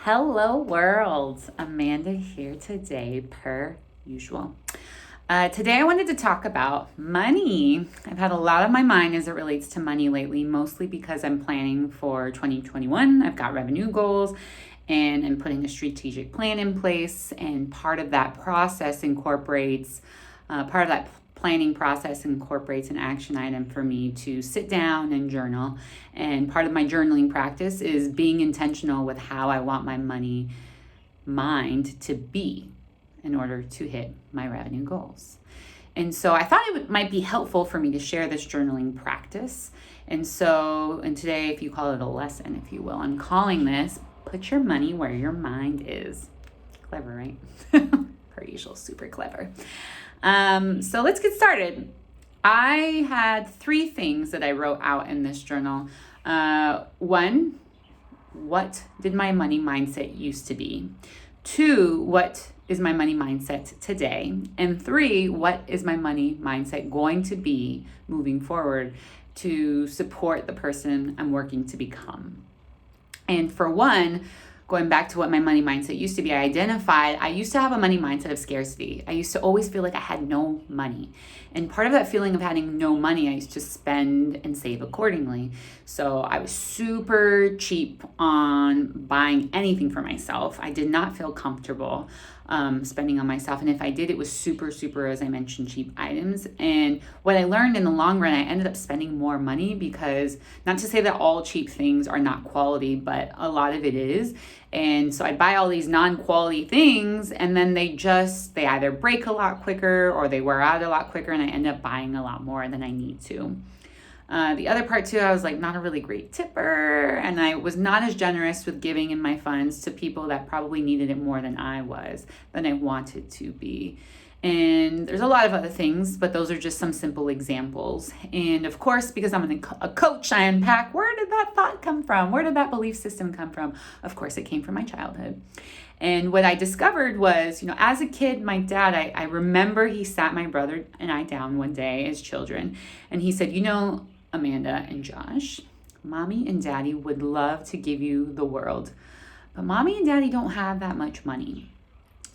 Hello, world. Amanda here today, per usual. Today, I wanted to talk about money. I've had a lot on my mind as it relates to money lately, mostly because I'm planning for 2021. I've got revenue goals and I'm putting a strategic plan in place. And part of that process incorporates, part of that planning process incorporates an action item for me to sit down and journal. And part of my journaling practice is being intentional with how I want my money mind to be in order to hit my revenue goals. And so I thought might be helpful for me to share this journaling practice. And today, if you call it a lesson, if you will, I'm calling this Put Your Money Where Your Mind Is. Clever, right? Per usual, super clever. So let's get started. I had 3 things that I wrote out in this journal. 1, what did my money mindset used to be? 2, what is my money mindset today? And 3, what is my money mindset going to be moving forward to support the person I'm working to become? And for one, going back to what my money mindset used to be, I used to have a money mindset of scarcity. I used to always feel like I had no money. And part of that feeling of having no money, I used to spend and save accordingly. So I was super cheap on buying anything for myself. I did not feel comfortable spending on myself. And if I did, it was super, as I mentioned, cheap items. And what I learned in the long run, I ended up spending more money because, not to say that all cheap things are not quality, but a lot of it is. And so I'd buy all these non-quality things and then they either break a lot quicker or they wear out a lot quicker and I end up buying a lot more than I need to. The other part too, I was like not a really great tipper and I was not as generous with giving in my funds to people that probably needed it more than I wanted to be. And there's a lot of other things, but those are just some simple examples. And of course, because I'm a coach, I unpack, where did that thought come from? Where did that belief system come from? Of course, it came from my childhood. And what I discovered was, as a kid, my dad, I remember he sat my brother and I down one day as children. And he said, Amanda and Josh, mommy and daddy would love to give you the world, but mommy and daddy don't have that much money.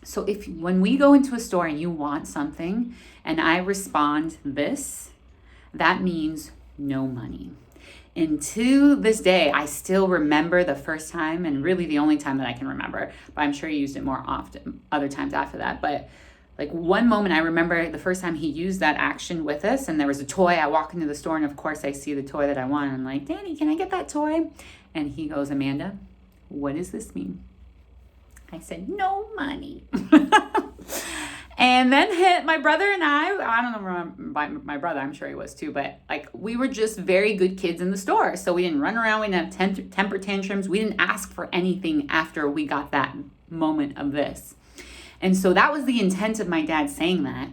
So when we go into a store and you want something and I respond this, that means no money. And to this day, I still remember the first time and really the only time that I can remember, but I'm sure he used it more often other times after that. But like one moment I remember the first time he used that action with us and there was a toy. I walk into the store and of course I see the toy that I want. And I'm like, Daddy, can I get that toy? And he goes, Amanda, what does this mean? I said, no money. And then hit my brother and I don't know, my brother, I'm sure he was too, but like we were just very good kids in the store. So we didn't run around, we didn't have temper tantrums. We didn't ask for anything after we got that moment of this. And so that was the intent of my dad saying that.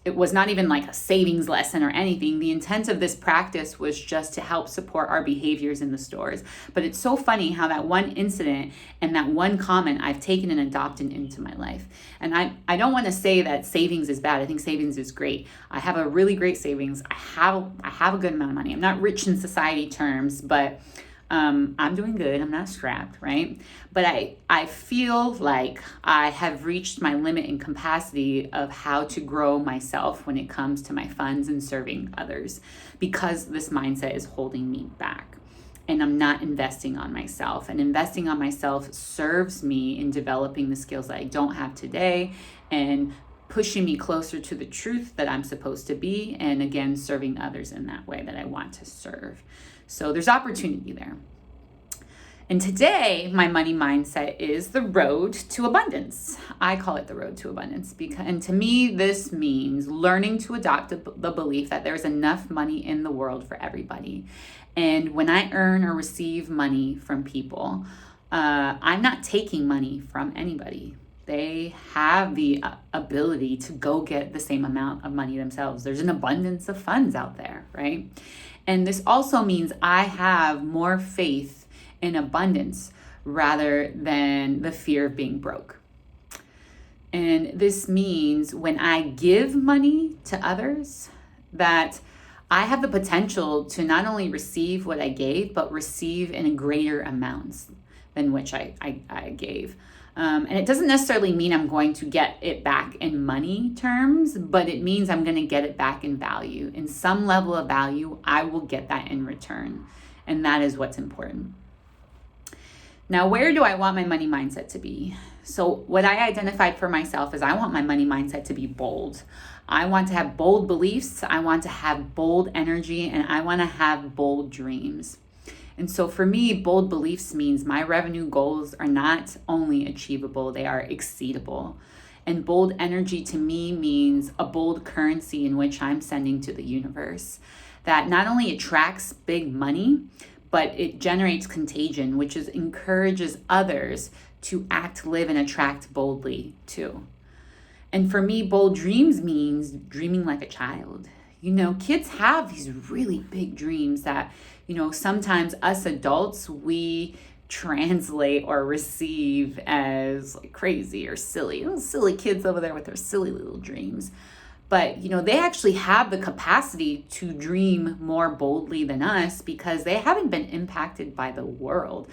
It was not even like a savings lesson or anything. The intent of this practice was just to help support our behaviors in the stores. But it's so funny how that one incident and that one comment I've taken and adopted into my life. And I don't want to say that savings is bad. I think savings is great. I have a really great savings. I have a good amount of money. I'm not rich in society terms, but I'm doing good. I'm not strapped, right? But I feel like I have reached my limit in capacity of how to grow myself when it comes to my funds and serving others because this mindset is holding me back and I'm not investing on myself. And investing on myself serves me in developing the skills that I don't have today and pushing me closer to the truth that I'm supposed to be, and again, serving others in that way that I want to serve. So there's opportunity there. And today, my money mindset is the road to abundance. I call it the road to abundance and to me, this means learning to adopt the belief that there's enough money in the world for everybody. And when I earn or receive money from people, I'm not taking money from anybody. They have the ability to go get the same amount of money themselves. There's an abundance of funds out there, right? And this also means I have more faith in abundance rather than the fear of being broke. And this means when I give money to others, that I have the potential to not only receive what I gave, but receive in greater amounts. than which I gave. And it doesn't necessarily mean I'm going to get it back in money terms, but it means I'm going to get it back in value. In some level of value, I will get that in return. And that is what's important. Now, where do I want my money mindset to be? So what I identified for myself is I want my money mindset to be bold. I want to have bold beliefs. I want to have bold energy, and I want to have bold dreams. And so for me, bold beliefs means my revenue goals are not only achievable, they are exceedable. And bold energy to me means a bold currency in which I'm sending to the universe that not only attracts big money, but it generates contagion, which encourages others to act, live, and attract boldly too. And for me, bold dreams means dreaming like a child. Kids have these really big dreams that, sometimes us adults, we translate or receive as like crazy or silly. Those silly kids over there with their silly little dreams. But, they actually have the capacity to dream more boldly than us because they haven't been impacted by the world.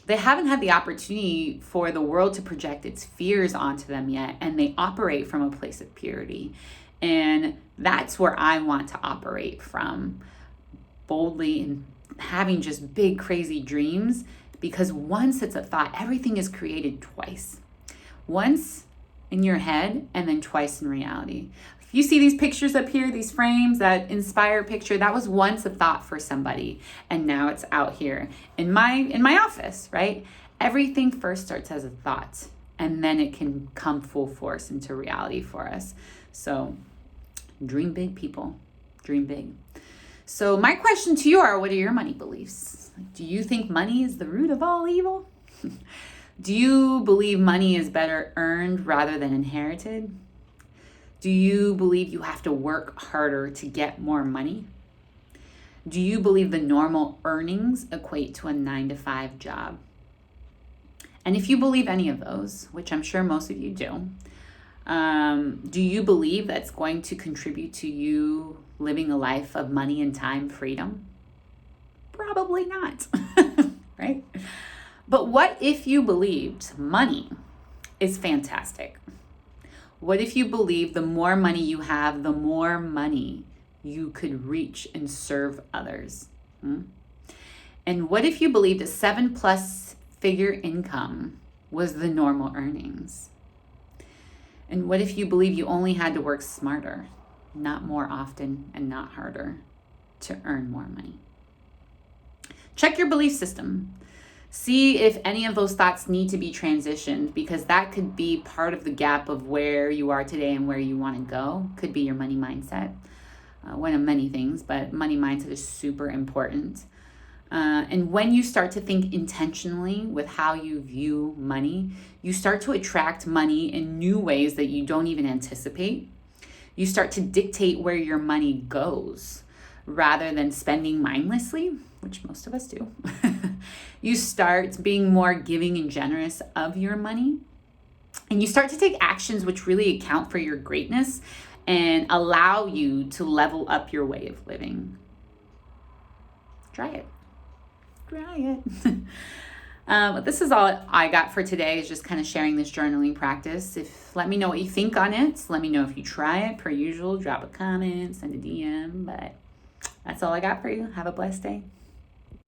They haven't had the opportunity for the world to project its fears onto them yet, and they operate from a place of purity. And that's where I want to operate from, boldly and having just big, crazy dreams, because once it's a thought, everything is created twice. Once in your head and then twice in reality. If you see these pictures up here, these frames, that inspire picture, that was once a thought for somebody, and now it's out here in my office, right? Everything first starts as a thought, and then it can come full force into reality for us. So dream big, people. Dream big. So my question to you are, what are your money beliefs? Do you think money is the root of all evil? Do you believe money is better earned rather than inherited? Do you believe you have to work harder to get more money? Do you believe the normal earnings equate to a 9-to-5 job? And if you believe any of those, which I'm sure most of you do you believe that's going to contribute to you living a life of money and time freedom? Probably not, right? But what if you believed money is fantastic? What if you believe the more money you have, the more money you could reach and serve others? And what if you believed a 7+ figure income was the normal earnings? And what if you believe you only had to work smarter, not more often and not harder, to earn more money? Check your belief system. See if any of those thoughts need to be transitioned, because that could be part of the gap of where you are today and where you want to go. Could be your money mindset. One of many things, but money mindset is super important. And when you start to think intentionally with how you view money, you start to attract money in new ways that you don't even anticipate. You start to dictate where your money goes rather than spending mindlessly, which most of us do. You start being more giving and generous of your money. And you start to take actions which really account for your greatness and allow you to level up your way of living. Try it. But this is all I got for today, is just kind of sharing this journaling practice. Let me know what you think on it. Let me know if you try it. Per usual, drop a comment, send a DM. But that's all I got for you. Have a blessed day.